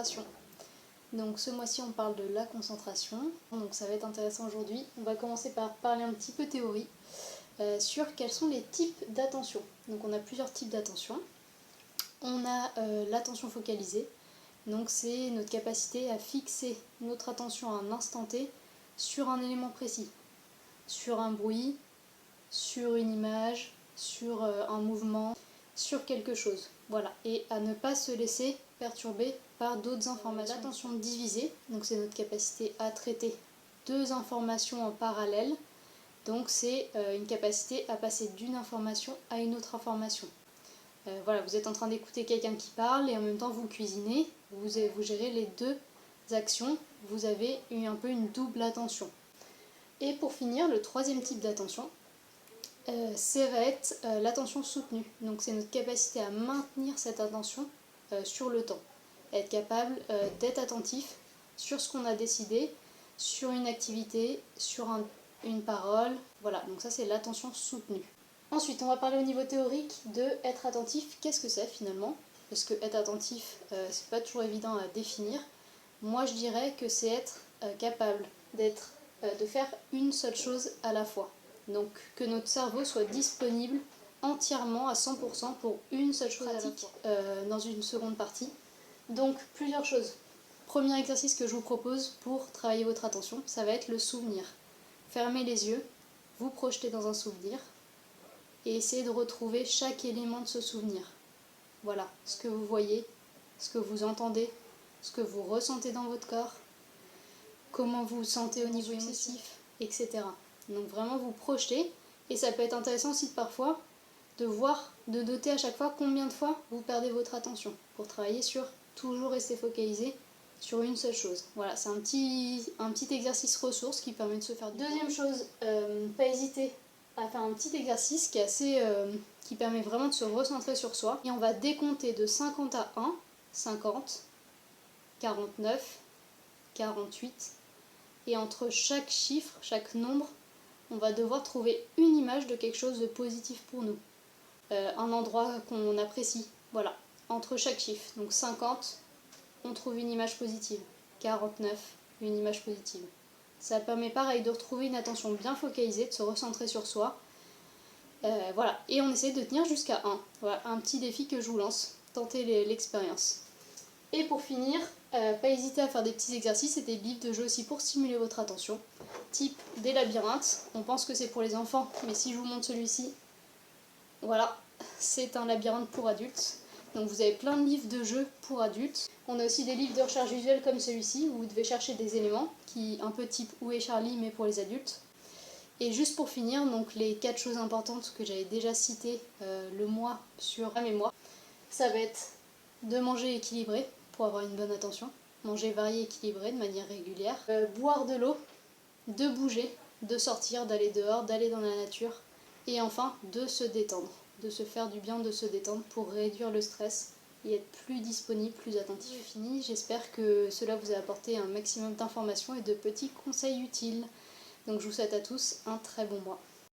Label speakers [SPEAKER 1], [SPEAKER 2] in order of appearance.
[SPEAKER 1] concentration. Donc ce mois-ci on parle de la concentration, donc ça va être intéressant aujourd'hui. On va commencer par parler un petit peu théorie sur quels sont les types d'attention. Donc on a plusieurs types d'attention. On a l'attention focalisée, donc c'est notre capacité à fixer notre attention à un instant T sur un élément précis, sur un bruit, sur une image, sur un mouvement, sur quelque chose. Voilà, et à ne pas se laisser perturber par d'autres informations. L'attention divisée, donc c'est notre capacité à traiter deux informations en parallèle. Donc c'est une capacité à passer d'une information à une autre information. Voilà, vous êtes en train d'écouter quelqu'un qui parle et en même temps vous cuisinez, vous gérez les deux actions, vous avez un peu une double attention. Et pour finir, le troisième type d'attention, ça va être l'attention soutenue. Donc c'est notre capacité à maintenir cette attention sur le temps. Être capable d'être attentif sur ce qu'on a décidé, sur une activité, sur une parole. Voilà, donc ça c'est l'attention soutenue. Ensuite, on va parler au niveau théorique de être attentif. Qu'est-ce que c'est finalement? Parce que être attentif, c'est pas toujours évident à définir. Moi je dirais que c'est être capable de faire une seule chose à la fois. Donc que notre cerveau soit disponible entièrement à 100% pour une seule chose à la fois dans une seconde partie. Donc plusieurs choses. Premier exercice que je vous propose pour travailler votre attention, ça va être le souvenir. Fermez les yeux, vous projetez dans un souvenir et essayez de retrouver chaque élément de ce souvenir. Voilà, ce que vous voyez, ce que vous entendez, ce que vous ressentez dans votre corps, comment vous vous sentez au niveau émotif, etc. Donc vraiment vous projetez, et ça peut être intéressant aussi parfois de noter à chaque fois combien de fois vous perdez votre attention pour travailler sur toujours rester focalisé sur une seule chose. Voilà, c'est un petit exercice ressource qui permet de se faire du bien. Deuxième chose, pas hésiter à faire un petit exercice qui permet vraiment de se recentrer sur soi. Et on va décompter de 50 à 1, 50, 49, 48, et entre chaque chiffre, chaque nombre, on va devoir trouver une image de quelque chose de positif pour nous. Un endroit qu'on apprécie. Voilà, entre chaque chiffre. Donc 50, on trouve une image positive. 49, une image positive. Ça permet pareil de retrouver une attention bien focalisée, de se recentrer sur soi. Voilà, et on essaie de tenir jusqu'à 1. Voilà, un petit défi que je vous lance. Tentez l'expérience. Et pour finir, pas hésiter à faire des petits exercices et des livres de jeu aussi pour stimuler votre attention. Type des labyrinthes. On pense que c'est pour les enfants, mais si je vous montre celui-ci, voilà, c'est un labyrinthe pour adultes. Donc vous avez plein de livres de jeux pour adultes. On a aussi des livres de recherche visuelle comme celui-ci, où vous devez chercher des éléments, un peu type Où est Charlie, mais pour les adultes. Et juste pour finir, donc les 4 choses importantes que j'avais déjà citées le mois sur la mémoire, ça va être de manger équilibré pour avoir une bonne attention, manger varié équilibré de manière régulière, boire de l'eau, de bouger, de sortir, d'aller dehors, d'aller dans la nature, et enfin de se détendre, de se faire du bien, de se détendre pour réduire le stress et être plus disponible, plus attentif. C'est fini, j'espère que cela vous a apporté un maximum d'informations et de petits conseils utiles. Donc je vous souhaite à tous un très bon mois.